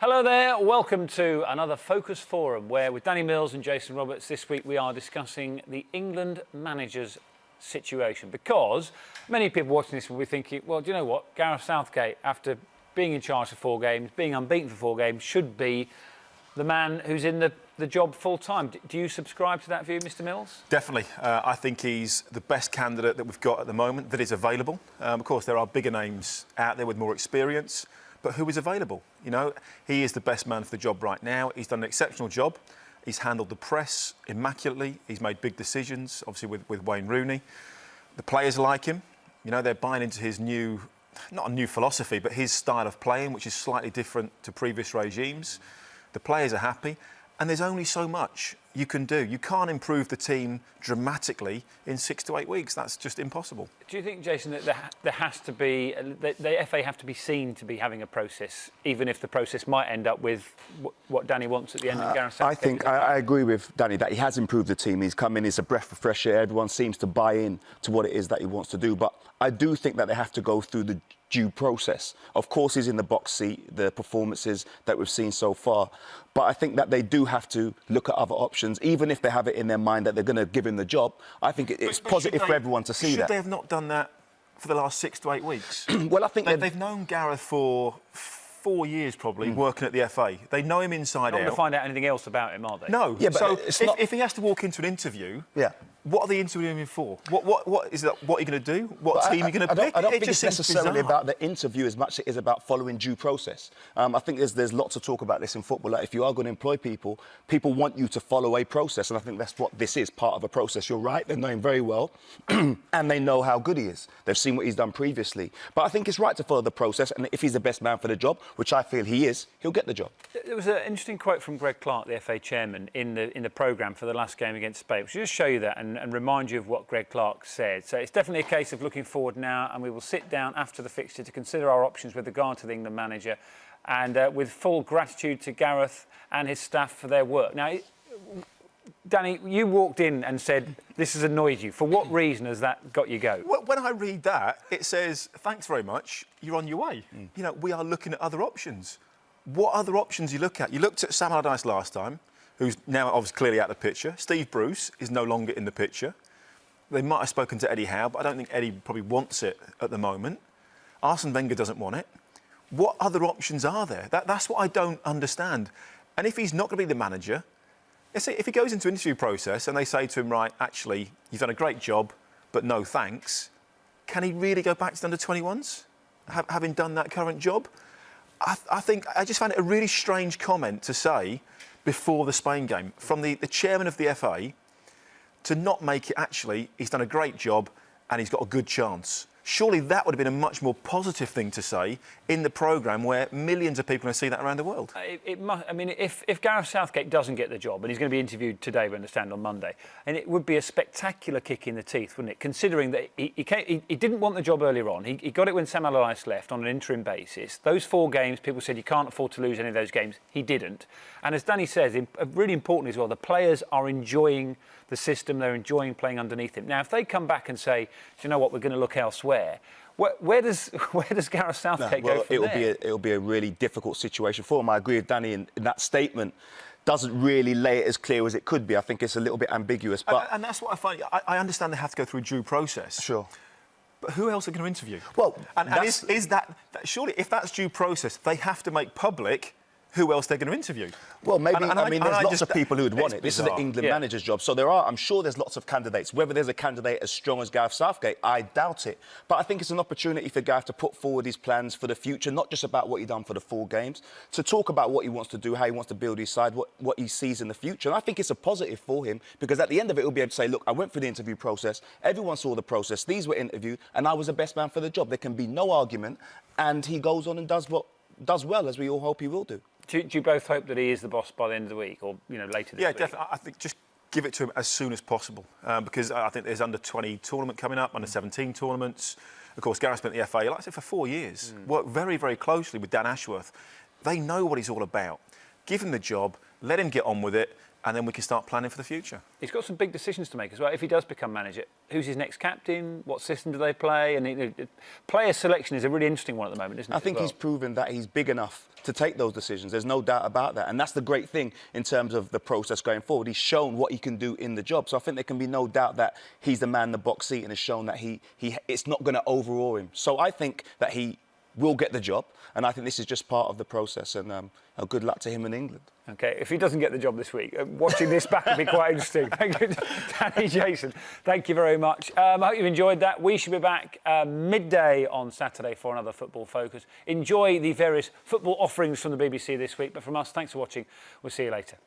Hello there, welcome to another Focus Forum where with Danny Mills and Jason Roberts this week we are discussing the England manager's situation, because many people watching this will be thinking, well, do you know what, Gareth Southgate, after being in charge for 4 games, being unbeaten for 4 games, should be the man who's in the job full time. Do you subscribe to that view, Mr. Mills? Definitely. I think he's the best candidate that we've got at the moment that is available. Of course, there are bigger names out there with more experience, but who is available? You know, he is the best man for the job right now. He's done an exceptional job. He's handled the press immaculately. He's made big decisions, obviously with Wayne Rooney. The players like him. You know, they're buying into his new, not a new philosophy, but his style of playing, which is slightly different to previous regimes. The players are happy, and there's only so much you can do. You can't improve the team dramatically in 6 to 8 weeks. That's just impossible. Do you think, Jason, that there has to be, the FA have to be seen to be having a process, even if the process might end up with what Danny wants at the end of Gareth Southgate? I think I agree with Danny that he has improved the team. He's come in, he's a breath of fresh air. Everyone seems to buy in to what it is that he wants to do. But I do think that they have to go through the due process. Of course, he's in the box seat, the performances that we've seen so far. But I think that they do have to look at other options, even if they have it in their mind that they're going to give him the job. I think it's positive for everyone to see that. Should they have not done that for the last 6 to 8 weeks? Well, I think they've known Gareth for 4 years, probably, working at the FA. They know him inside out. Not to find out anything else about him, are they? No. Yeah, but so if he has to walk into an interview, what are they interviewing him for? What is that? What are you going to do? What team are you going to pick? I don't think it's necessarily about the interview as much as it is about following due process. I think there's lots of talk about this in football. Like if you are going to employ people, people want you to follow a process, and I think that's what this is, part of a process. You're right, they know him very well, and they know how good he is. They've seen what he's done previously. But I think it's right to follow the process, and if he's the best man for the job, which I feel he is, he'll get the job. There was an interesting quote from Greg Clark, the FA chairman, in the programme for the last game against Spain. Which will just show you that and remind you of what Greg Clark said. So it's definitely a case of looking forward now, and we will sit down after the fixture to consider our options with regard to the England manager, and with full gratitude to Gareth and his staff for their work. Now, Danny, you walked in and said this has annoyed you. For what reason has that got you go? Well, when I read that, it says, thanks very much, you're on your way. You know, we are looking at other options. What other options you look at? You looked at Sam Allardyce last time, who's now obviously clearly out of the picture. Steve Bruce is no longer in the picture. They might have spoken to Eddie Howe, but I don't think Eddie probably wants it at the moment. Arsene Wenger doesn't want it. What other options are there? That's what I don't understand. And if he's not going to be the manager, if he goes into an interview process and they say to him, right, actually, you've done a great job, but no thanks, can he really go back to the under-21s, having done that current job? I just found it a really strange comment to say before the Spain game from the chairman of the FA to not make it actually, he's done a great job and he's got a good chance. Surely that would have been a much more positive thing to say in the programme where millions of people are going to see that around the world. It must, I mean, if Gareth Southgate doesn't get the job, and he's going to be interviewed today, we understand, on Monday, and it would be a spectacular kick in the teeth, wouldn't it? Considering that he didn't want the job earlier on. He got it when Sam Allardyce left on an interim basis. Those 4 games, people said you can't afford to lose any of those games. He didn't. And as Danny says, really important as well, the players are enjoying the system, they're enjoying playing underneath him. Now, if they come back and say, do you know what, we're going to look elsewhere, where does Gareth Southgate go from there? It'll be a really difficult situation for him. I agree with Danny in that statement. Doesn't really lay it as clear as it could be. I think it's a little bit ambiguous. But and that's what I find. I understand they have to go through due process. Sure. But who else are going to interview? Well, and is that surely, if that's due process, they have to make public who else they're going to interview. Well, maybe, I mean, there's lots of people who would want it. This is the England manager's job. So I'm sure there's lots of candidates. Whether there's a candidate as strong as Gareth Southgate, I doubt it. But I think it's an opportunity for Gareth to put forward his plans for the future, not just about what he's done for the 4 games, to talk about what he wants to do, how he wants to build his side, what he sees in the future. And I think it's a positive for him, because at the end of it, he'll be able to say, look, I went through the interview process, everyone saw the process, these were interviewed, and I was the best man for the job. There can be no argument, and he goes on and does well, as we all hope he will do. Do you both hope that he is the boss by the end of the week, or later this week? Yeah, definitely. I think just give it to him as soon as possible, because I think there's under-20 tournament coming up, under-17 tournaments. Of course, Gareth's been at the FA, like I said, for 4 years. Worked very, very closely with Dan Ashworth. They know what he's all about. Give him the job, let him get on with it. and then we can start planning for the future. He's got some big decisions to make as well. If he does become manager, who's his next captain? What system do they play? And player selection is a really interesting one at the moment, isn't it? I think he's proven that he's big enough to take those decisions. There's no doubt about that. And that's the great thing in terms of the process going forward. He's shown what he can do in the job. So I think there can be no doubt that he's the man in the box seat and has shown that it's not going to overawe him. So I think that he will get the job. And I think this is just part of the process. And good luck to him in England. OK, if he doesn't get the job this week, watching this back will be quite interesting. Thank you, Danny, Jason. Thank you very much. I hope you've enjoyed that. We should be back midday on Saturday for another Football Focus. Enjoy the various football offerings from the BBC this week. But from us, thanks for watching. We'll see you later.